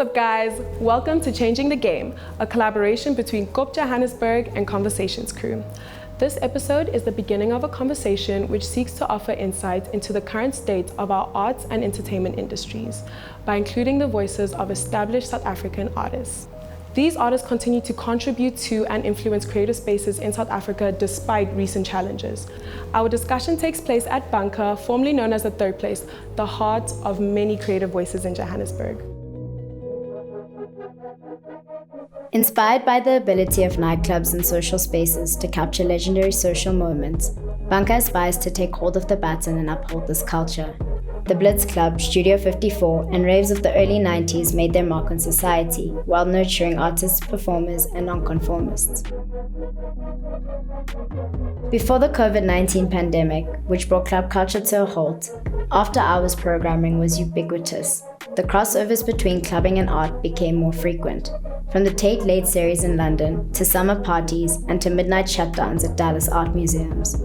up, guys? Welcome to Changing the Game, a collaboration between KOP Johannesburg and Conversations Crew. This episode is the beginning of a conversation which seeks to offer insight into the current state of our arts and entertainment industries by including the voices of established South African artists. These artists continue to contribute to and influence creative spaces in South Africa despite recent challenges. Our discussion takes place at Bunker, formerly known as the Third Place, the heart of many creative voices in Johannesburg. Inspired by the ability of nightclubs and social spaces to capture legendary social moments, Bunker aspires to take hold of the baton and uphold this culture. The Blitz Club, Studio 54, and raves of the early 90s made their mark on society, while nurturing artists, performers, and nonconformists. Before the COVID-19 pandemic, which brought club culture to a halt, after-hours programming was ubiquitous. The crossovers between clubbing and art became more frequent, from the Tate Late series in London, to summer parties, and to midnight shutdowns at Dallas art museums.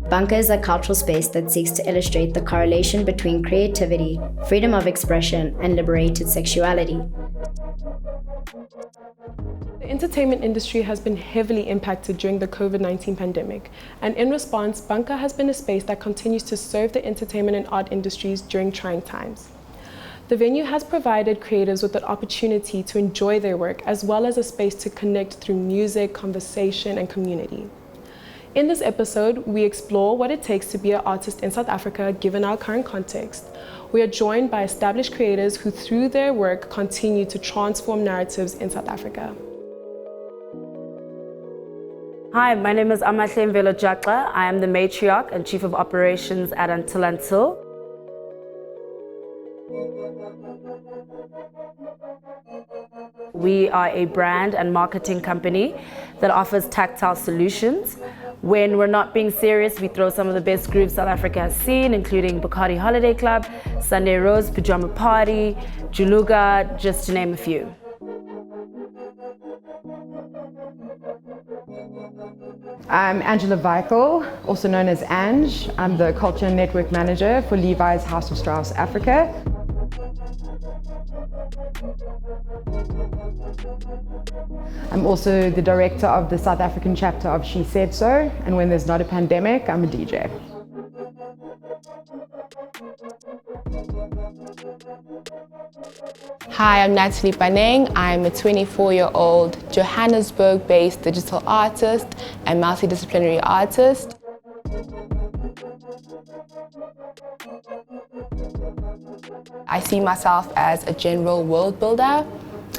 Bunker is a cultural space that seeks to illustrate the correlation between creativity, freedom of expression, and liberated sexuality. The entertainment industry has been heavily impacted during the COVID-19 pandemic, and in response, Bunker has been a space that continues to serve the entertainment and art industries during trying times. The venue has provided creatives with an opportunity to enjoy their work, as well as a space to connect through music, conversation, and community. In this episode, we explore what it takes to be an artist in South Africa given our current context. We are joined by established creators who, through their work, continue to transform narratives in South Africa. Hi, my name is Amahle-Imvelo Jaxa. I am the matriarch and chief of operations at Until. We are a brand and marketing company that offers tactile solutions. When we're not being serious, we throw some of the best grooves South Africa has seen, including Bacardi Holiday Club, Sunday Rose Pajama Party, Juluga, just to name a few. I'm Angela Weickl, also known as Ange. I'm the Culture and Network Manager for Levi's House of Strauss Africa. I'm also the director of the South African chapter of She Said So, and when there's not a pandemic, I'm a DJ. Hi, I'm Natalie Paneng. I'm a 24-year-old Johannesburg-based digital artist and multidisciplinary artist. I see myself as a general world builder,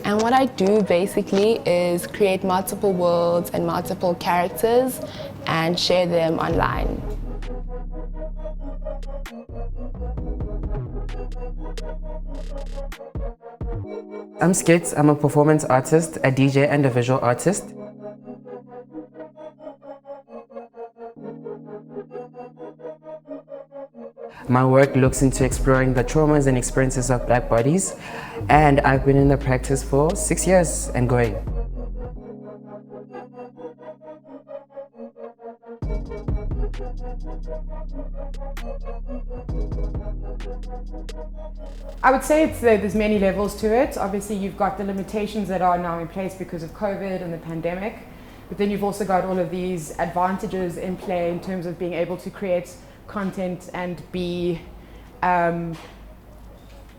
and what I do basically is create multiple worlds and multiple characters and share them online. I'm Skits. I'm a performance artist, a DJ, and a visual artist. My work looks into exploring the traumas and experiences of Black bodies, and I've been in the practice for 6 years and going. I would say there's many levels to it. Obviously, you've got the limitations that are now in place because of COVID and the pandemic, but then you've also got all of these advantages in play in terms of being able to create content and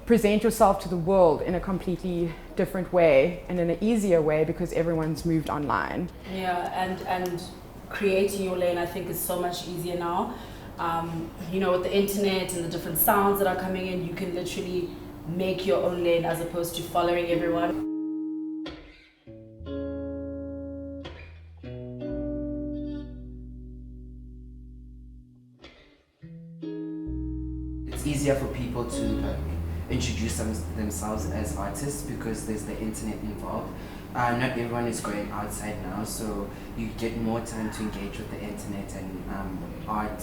present yourself to the world in a completely different way and in an easier way because everyone's moved online. Yeah, and creating your lane I think is so much easier now. With the internet and the different sounds that are coming in, you can literally make your own lane as opposed to following everyone. It's easier for people to introduce themselves as artists because there's the internet involved. Not everyone is going outside now, so you get more time to engage with the internet and art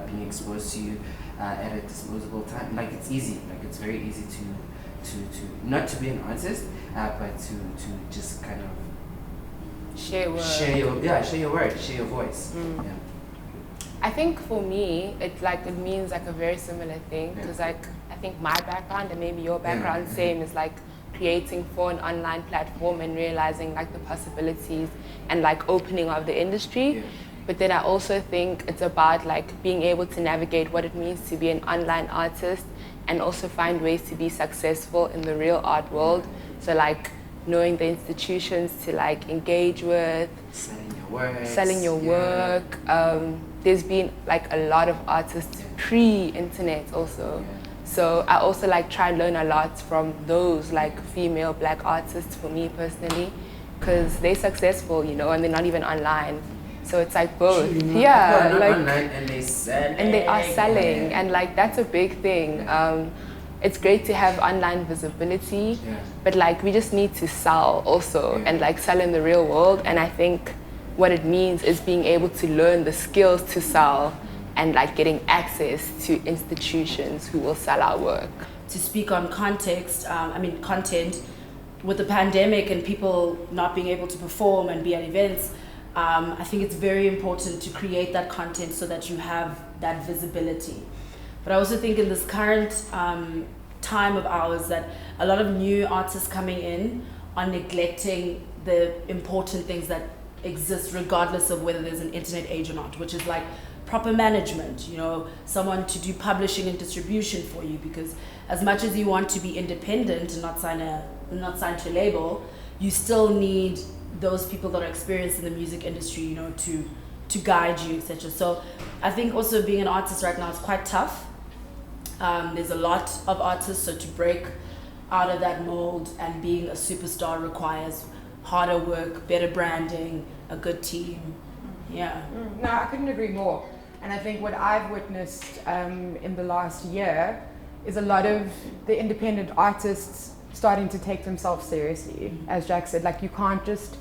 being exposed to you at a disposable time. Like, it's easy, it's very easy to not to be an artist, but to just kind of Share your work. Share your word, share your voice. Yeah. I think for me, it means a very similar thing because I think my background and maybe your background same is creating for an online platform and realizing like the possibilities and like opening of the industry. Yeah. But then I also think it's about like being able to navigate what it means to be an online artist and also find ways to be successful in the real art world. So like knowing the institutions to like engage with, selling your work. There's been like a lot of artists pre-internet also. So I also like try and learn a lot from those like female black artists for me personally, because they're successful, you know, and they're not even online. So it's like both. Yeah, like online and they sell. And they are selling, and like that's a big thing. It's great to have online visibility, but like we just need to sell also and like sell in the real world. And I think what it means is being able to learn the skills to sell and like getting access to institutions who will sell our work. To speak on content, with the pandemic and people not being able to perform and be at events, I think it's very important to create that content so that you have that visibility. But I also think in this current time of ours that a lot of new artists coming in are neglecting the important things that exist regardless of whether there's an internet age or not, which is like proper management, you know, someone to do publishing and distribution for you, because as much as you want to be independent and not signed to a label, you still need those people that are experienced in the music industry, you know, to guide you, etc. So I think also being an artist right now is quite tough. There's a lot of artists, so to break out of that mold and being a superstar requires harder work, better branding, a good team. Yeah. No, I couldn't agree more. And I think what I've witnessed in the last year is a lot of the independent artists starting to take themselves seriously. As Jack said, like you can't just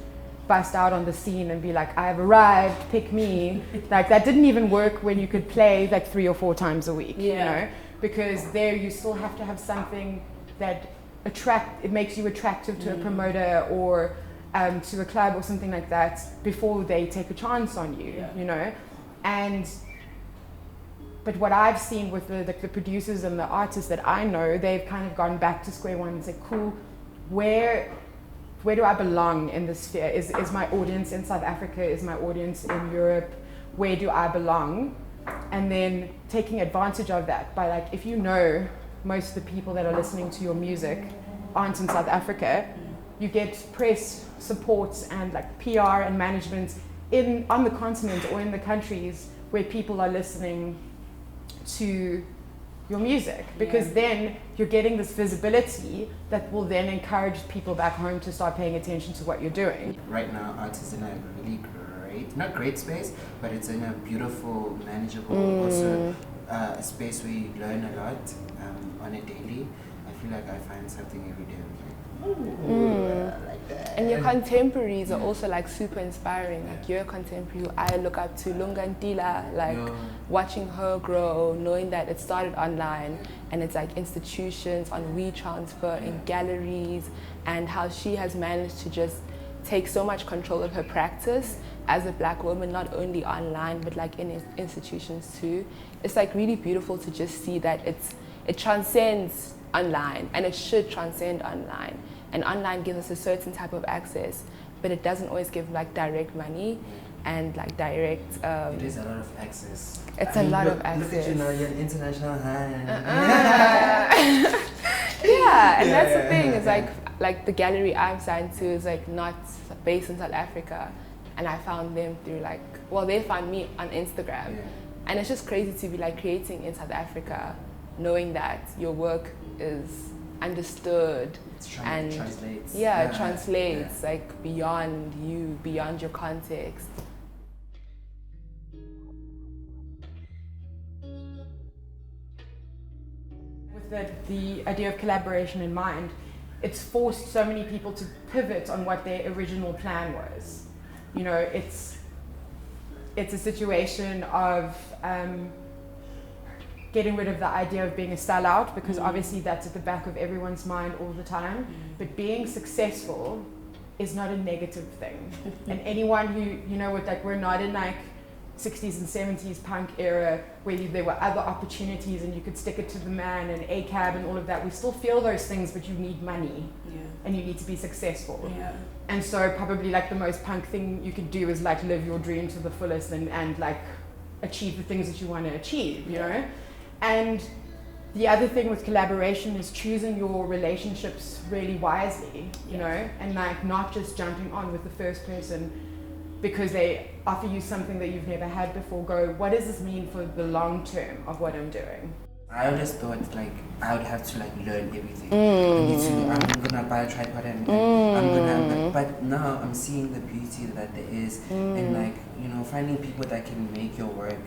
bust out on the scene and be like, I've arrived, pick me. Like that didn't even work when you could play like 3 or 4 times a week, you know? Because there you still have to have something that it makes you attractive to a promoter or to a club or something like that before they take a chance on you, you know? But what I've seen with the producers and the artists that I know, they've kind of gone back to square one and said, cool, where do I belong in this sphere? Is my audience in South Africa? Is my audience in Europe? Where do I belong? And then taking advantage of that by like, if you know most of the people that are listening to your music aren't in South Africa, you get press supports and like PR and management on the continent or in the countries where people are listening to your music, because then you're getting this visibility that will then encourage people back home to start paying attention to what you're doing. Right now, art is in a really not great space, but it's in a beautiful, manageable, also a space where you learn a lot on a daily. I feel like I find something every day. I like that. And your contemporaries are also like super inspiring. Like you're a contemporary who I look up to, Lungantila, like watching her grow, knowing that it started online and it's like institutions on WeTransfer in galleries, and how she has managed to just take so much control of her practice as a black woman, not only online but like in institutions too. It's like really beautiful to just see that it transcends online, and it should transcend online. And online gives us a certain type of access, but it doesn't always give like direct money and like direct. It is a lot of access. It's a lot of access. Look at you now, you're an international hand. Yeah, and that's the thing. It's like the gallery I'm signed to is like not based in South Africa, and I found them through they found me on Instagram, and it's just crazy to be like creating in South Africa, knowing that your work is understood and translates. It translates like beyond you, beyond your context. With the idea of collaboration in mind, it's forced so many people to pivot on what their original plan was. You know, it's a situation of getting rid of the idea of being a sellout, because obviously that's at the back of everyone's mind all the time. But being successful is not a negative thing. And anyone who, you know, we're not in like 60s and 70s punk era where there were other opportunities and you could stick it to the man and ACAB and all of that. We still feel those things, but you need money and you need to be successful. And so probably like the most punk thing you could do is like live your dream to the fullest and like achieve the things that you want to achieve, you know? And the other thing with collaboration is choosing your relationships really wisely, you know, and like not just jumping on with the first person because they offer you something that you've never had before. Go, what does this mean for the long term of what I'm doing? I always thought like I would have to like learn everything. I'm gonna buy a tripod and I'm gonna, but now I'm seeing the beauty that there is and like, you know, finding people that can make your work,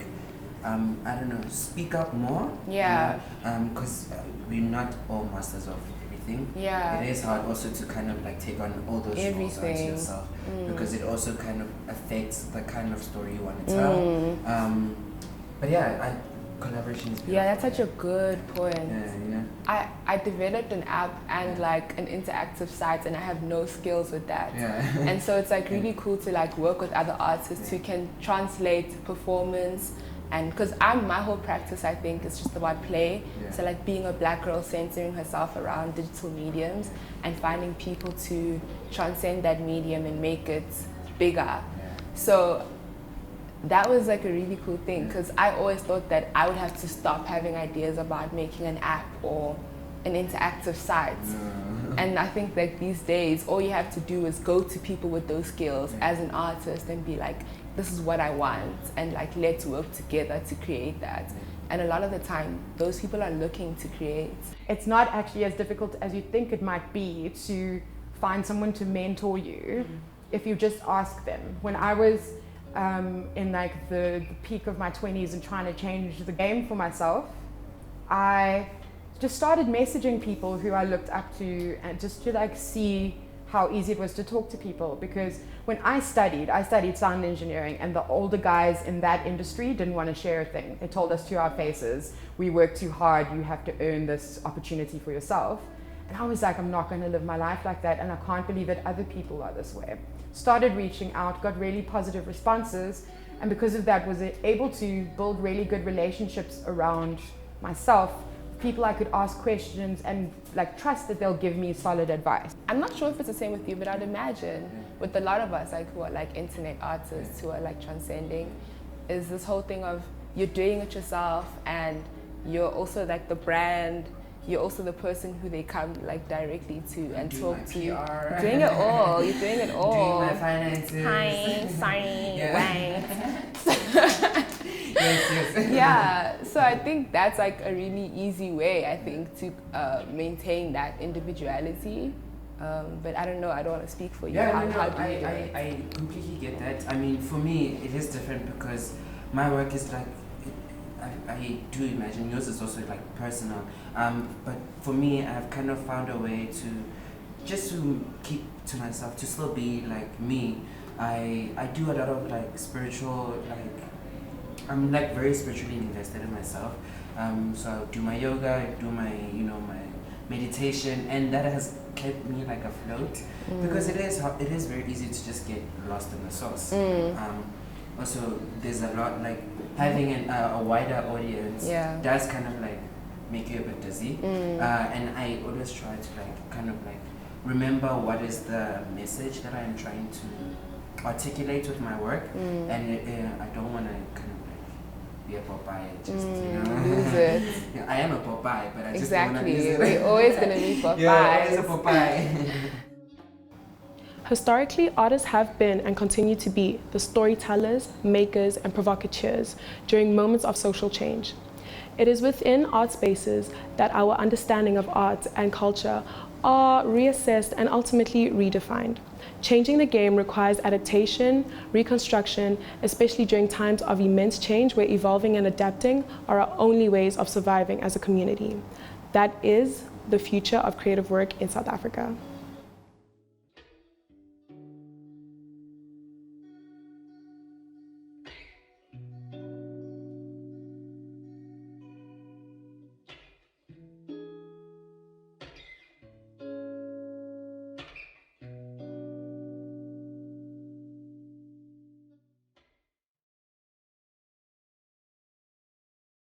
I don't know, speak up more. Because we're not all masters of everything. It is hard also to kind of like take on all those roles onto yourself because it also kind of affects the kind of story you want to tell. But yeah, collaboration is beautiful. Yeah, that's such a good point. Yeah. I developed an app and like an interactive site and I have no skills with that. And so it's like really cool to like work with other artists who can translate performance. And because my whole practice, I think, is just about play. So like being a black girl centering herself around digital mediums and finding people to transcend that medium and make it bigger. So that was like a really cool thing because I always thought that I would have to stop having ideas about making an app or an interactive site. And I think like these days, all you have to do is go to people with those skills as an artist and be like, this is what I want, and like let's work together to create that. And a lot of the time, those people are looking to create. It's not actually as difficult as you think it might be to find someone to mentor you if you just ask them. When I was in like the peak of my 20s and trying to change the game for myself, I just started messaging people who I looked up to and just to like see how easy it was to talk to people. Because when I studied sound engineering, and the older guys in that industry didn't want to share a thing. They told us to our faces, we work too hard, you have to earn this opportunity for yourself. And I was like, I'm not going to live my life like that, and I can't believe that other people are this way. Started reaching out, got really positive responses, and because of that was able to build really good relationships around myself, people I could ask questions and like trust that they'll give me solid advice. I'm not sure if it's the same with you, but I'd imagine with a lot of us like who are like internet artists who are like transcending, is this whole thing of you're doing it yourself and you're also like the brand, you're also the person who they come like directly to and talk to. PR. Doing it all. You're doing it all. Doing my finances. Hi, sorry, Yes. Yeah, so I think that's like a really easy way, I think, to maintain that individuality. But I don't know, I don't want to speak for you. How do you do it? I completely get that. I mean, for me, it is different because my work is like, I do imagine yours is also like personal. But for me, I've kind of found a way to keep to myself, to still be like me. I do a lot of like spiritual, like, I'm like very spiritually invested in myself. So I do my yoga, I do my, my meditation, and that has kept me like afloat because it is very easy to just get lost in the sauce. Also, there's a lot like having a wider audience does kind of like make you a bit dizzy. And I always try to like kind of like remember what is the message that I'm trying to articulate with my work, and I don't want to kind of like be a Popeye, just lose it. Yeah, I am a Popeye, but I just exactly. don't want to lose it. We're always gonna be Popeyes. Yeah, always a Popeye. Historically, artists have been and continue to be the storytellers, makers, and provocateurs during moments of social change. It is within art spaces that our understanding of art and culture are reassessed and ultimately redefined. Changing the game requires adaptation, reconstruction, especially during times of immense change where evolving and adapting are our only ways of surviving as a community. That is the future of creative work in South Africa.